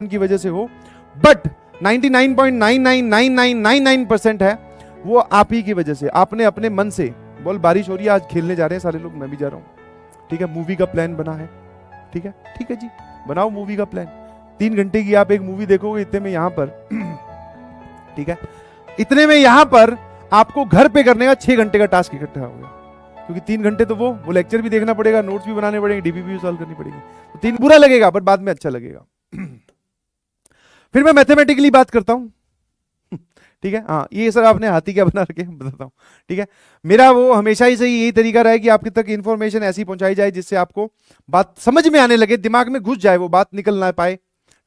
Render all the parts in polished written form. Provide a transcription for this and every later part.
की वजह से हो, बट 99.999999% है वो आप ही की वजह से। आपने अपने मन से बोल बारिश हो रही है आज खेलने जा रहे हैं सारे लोग, मैं भी जा रहा हूं, ठीक है, मूवी का प्लान बना है, ठीक है, ठीक है जी, बनाओ मूवी का प्लान। 3 घंटे की आप एक मूवी देखोगे, इतने में यहां पर ठीक है, इतने में यहां पर आपको घर पे करने का 6 घंटे का टास्क इकट्ठा हो गया, क्योंकि 3 घंटे तो वो लेक्चर भी देखना पड़ेगा, नोट्स भी बनाने पड़ेंगे, डीपीपी भी सॉल्व करनी पड़ेगी, तो 3 बुरा लगेगा बट बाद में अच्छा लगेगा। फिर मैं मैथमेटिकली बात करता हूं, ठीक है, हाँ ये सर आपने हाथी क्या बना रखे बताता हूं, ठीक है। मेरा वो हमेशा ही सही यही तरीका रहा है कि आपके तक इंफॉर्मेशन ऐसी पहुंचाई जाए जिससे आपको बात समझ में आने लगे, दिमाग में घुस जाए, वो बात निकल ना पाए,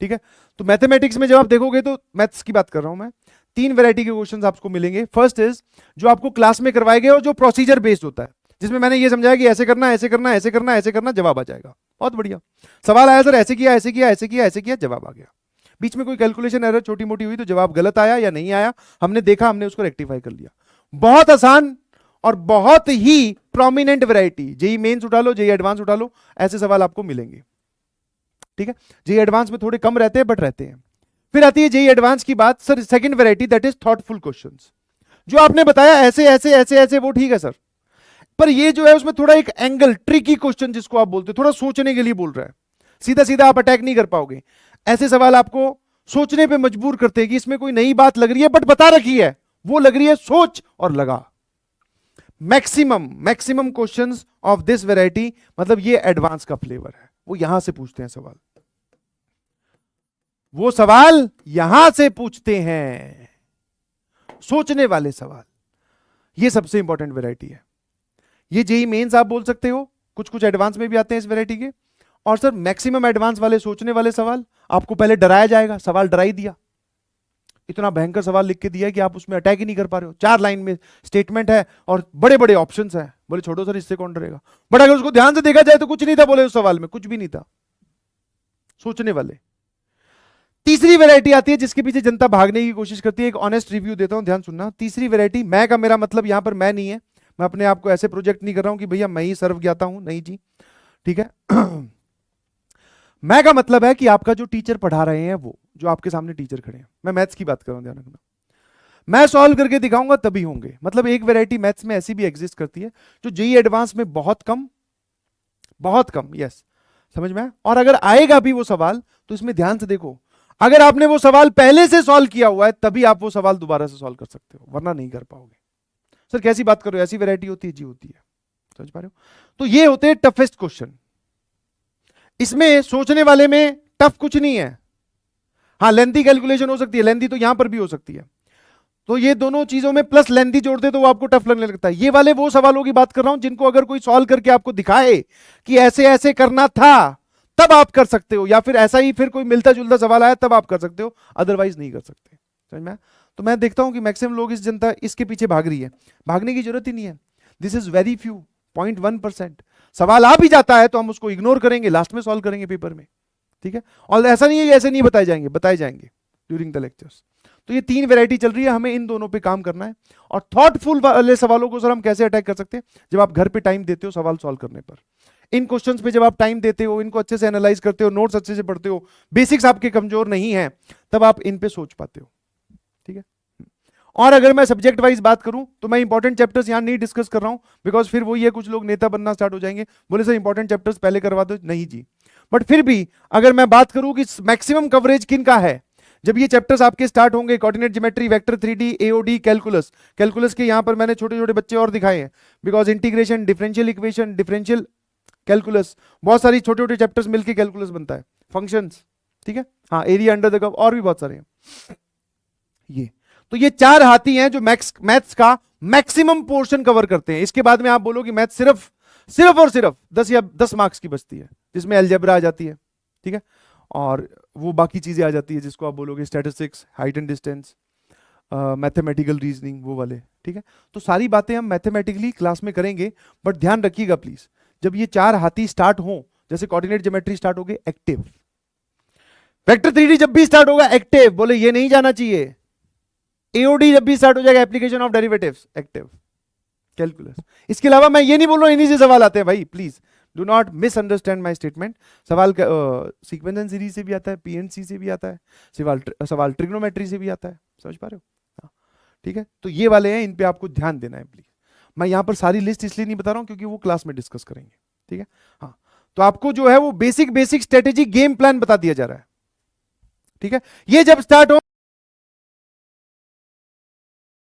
ठीक है। तो मैथमेटिक्स में जब आप देखोगे तो मैथ्स की बात कर रहा हूं मैं, 3 वैरायटी के क्वेश्चंस आपको मिलेंगे। फर्स्ट इज जो आपको क्लास में करवाए गए और जो प्रोसीजर बेस्ड होता है, जिसमें मैंने ये समझाया कि ऐसे करना, ऐसे करना, ऐसे करना, ऐसे करना, जवाब आ जाएगा। बहुत बढ़िया सवाल आया सर, ऐसे किया, ऐसे किया, ऐसे किया, ऐसे किया, जवाब आ गया। बीच में कोई कैलकुलेशन एरर छोटी मोटी हुई तो जवाब गलत आया या नहीं आया, हमने देखा, हमने उसको रेक्टिफाई कर लिया। बहुत आसान और बहुत ही प्रोमिनेंट वैरायटी। जेई मेंस उठा लो, जेई एडवांस उठा लो, ऐसे सवाल आपको मिलेंगे, ठीक है। जेई एडवांस में थोड़े कम रहते हैं बट रहते हैं। फिर आती है जेई एडवांस की बात, sir second variety that is thoughtful questions. जो आपने बताया ऐसे ऐसे ऐसे ऐसे वो ठीक है सर, पर ये जो है उसमें थोड़ा एक एंगल, ट्रिकी क्वेश्चन जिसको आप बोलते हो, थोड़ा सोचने के लिए बोल रहा है, सीधा सीधा आप अटैक नहीं कर पाओगे। ऐसे सवाल आपको सोचने पे मजबूर करते हैं कि इसमें कोई नई बात लग रही है बट बता रखी है, वो लग रही है, सोच और लगा। Maximum questions of this variety, मतलब ये एडवांस का फ्लेवर है, वो यहां से पूछते हैं सवाल, वो सवाल यहां से पूछते हैं, सोचने वाले सवाल। ये सबसे इंपॉर्टेंट वैरायटी है। ये जेई मेंस आप बोल सकते हो, कुछ कुछ एडवांस में भी आते हैं इस वैरायटी के। और सर मैक्सिमम एडवांस वाले सोचने वाले सवाल, आपको पहले डराया जाएगा, सवाल डरा ही दिया, इतना भयंकर सवाल लिख के दिया है कि आप उसमें अटैक ही नहीं कर पा रहे हो। 4 लाइन में स्टेटमेंट है और बड़े बड़े ऑप्शंस हैं, बोले छोड़ो सर इससे कौन डरेगा, बट अगर उसको ध्यान से देखा जाए तो कुछ नहीं था, बोले उस सवाल में कुछ भी नहीं था, सोचने वाले। तीसरी वैरायटी आती है जिसके पीछे जनता भागने की कोशिश करती है। एक ऑनेस्ट रिव्यू देता हूं, ध्यान सुनना। तीसरी वैरायटी, मैं का मेरा मतलब यहां पर मैं नहीं है, मैं अपने आप को ऐसे प्रोजेक्ट नहीं कर रहा हूं कि भैया मैं ही सर्व ज्ञाता हूं, नहीं जी, ठीक है। मैं का मतलब है कि आपका जो टीचर पढ़ा रहे हैं, वो जो आपके सामने टीचर खड़े हैं, मैं मैथ्स की बात कर रहा हूं, ध्यान रखना, मैं सॉल्व करके दिखाऊंगा तभी होंगे। मतलब एक वैरायटी मैथ्स में ऐसी भी एग्जिस्ट करती है जो जेई एडवांस में बहुत कम, बहुत कम, यस समझ में। और अगर आएगा भी वो सवाल तो इसमें ध्यान से देखो, अगर आपने वो सवाल पहले से सॉल्व किया हुआ है तभी आप वो सवाल दोबारा से सॉल्व कर सकते हो, वरना नहीं कर पाओगे। सर कैसी बात कर रहे हो, ऐसी वैरायटी होती है जी, होती है, समझ पा रहे हो। तो ये होते हैं टफेस्ट क्वेश्चन। इसमें सोचने वाले में टफ कुछ नहीं है, हाँ लेंथी कैलकुलेशन हो सकती है, लेंथी तो यहां पर भी हो सकती है, तो ये दोनों चीजों में प्लस लेंथी जोड़ते तो वो आपको टफ लगने लगता है। ये वाले वो सवालों की बात कर रहा हूं जिनको अगर कोई सॉल्व करके आपको दिखाए कि ऐसे ऐसे करना था तब आप कर सकते हो, या फिर ऐसा ही फिर कोई मिलता जुलता सवाल आया तब आप कर सकते हो, अदरवाइज नहीं कर सकते, समझ में। तो मैं देखता हूं कि मैक्सिमम लोग, इस जनता इसके पीछे भाग रही है, भागने की जरूरत ही नहीं है। This is very few, 0.1%। सवाल आ भी जाता है तो हम उसको इग्नोर करेंगे, लास्ट में सॉल्व करेंगे पेपर में, ठीक है। और ऐसा नहीं है ऐसे नहीं बताए जाएंगे, बताए जाएंगे ड्यूरिंग द लेक्चर्स। तो ये 3 वैरायटी चल रही है, हमें इन दोनों पे काम करना है। और थॉटफुल वाले सवालों को सर हम कैसे अटैक कर सकते हैं, जब आप घर पे टाइम देते हो सवाल सॉल्व करने पर, इन क्वेश्चंस पे जब आप टाइम देते हो, इनको अच्छे से एनालाइज करते हो, नोट्स अच्छे से पढ़ते हो, बेसिक्स आपके कमजोर नहीं है, तब आप इन पे सोच पाते हो, ठीक है। और अगर मैं सब्जेक्ट वाइज बात करूं तो मैं इंपॉर्टेंट चैप्टर्स यहां नहीं डिस्कस कर रहा हूं, बिकॉज फिर वो ये कुछ लोग नेता बनना स्टार्ट हो जाएंगे, बोले सर इंपॉर्टेंट चैप्टर्स पहले करवा दो, नहीं जी। बट फिर भी अगर मैं बात करूं कि मैक्सिमम कवरेज किन का है, जब ये चैप्टर्स आपके स्टार्ट होंगे, coordinate geometry, vector 3D, AOD, calculus. Calculus के यहां पर मैंने छोटे छोटे बच्चे और दिखाए हैं, because integration, differential equation, differential calculus, बहुत सारी छोटे छोटे चैप्टर्स मिलकर कैलकुलस बनता है, फंक्शंस, ठीक है, हाँ एरिया अंडर द कर्व, और भी बहुत सारे हैं। ये तो ये 4 हाथी हैं जो मैथ्स का मैक्सिमम पोर्शन कवर करते हैं। इसके बाद में आप बोलो कि मैथ्स सिर्फ और सिर्फ 10 या 10 मार्क्स की बचती है, जिसमें अलजेब्रा आ जाती है, ठीक है, और वो बाकी चीजें आ जाती है जिसको आप बोलोगे statistics, height and distance, mathematical reasoning, वो वाले, ठीक है। तो सारी बातें हम मैथमेटिकली क्लास में करेंगे, बट ध्यान रखिएगा प्लीज, जब ये 4 हाथी स्टार्ट हो, जैसे कोऑर्डिनेट ज्योमेट्री स्टार्ट हो गए एक्टिव, वेक्टर 3D जब भी स्टार्ट होगा एक्टिव, बोले ये नहीं जाना चाहिए, एओडी जब भी स्टार्ट हो जाएगा application of derivatives active, calculus. इसके अलावा मैं ये नहीं बोल रहा हूं इन्हीं से सवाल आते हैं भाई, please do not misunderstand my statement. सवाल सीक्वेंस एंड सीरीज से भी आता है, पीएनसी से भी आता है, सवाल ट्रिग्नोमेट्री से भी आता है। समझ पा रहे हो? हाँ, ठीक है। तो ये वाले हैं, इन पे आपको ध्यान देना है प्लीज। मैं यहां पर सारी लिस्ट इसलिए नहीं बता रहा हूं क्योंकि वो क्लास में डिस्कस करेंगे। ठीक है, हाँ। तो आपको जो है वो बेसिक स्ट्रेटेजी गेम प्लान बता दिया जा रहा है। ठीक है, ये जब स्टार्ट हो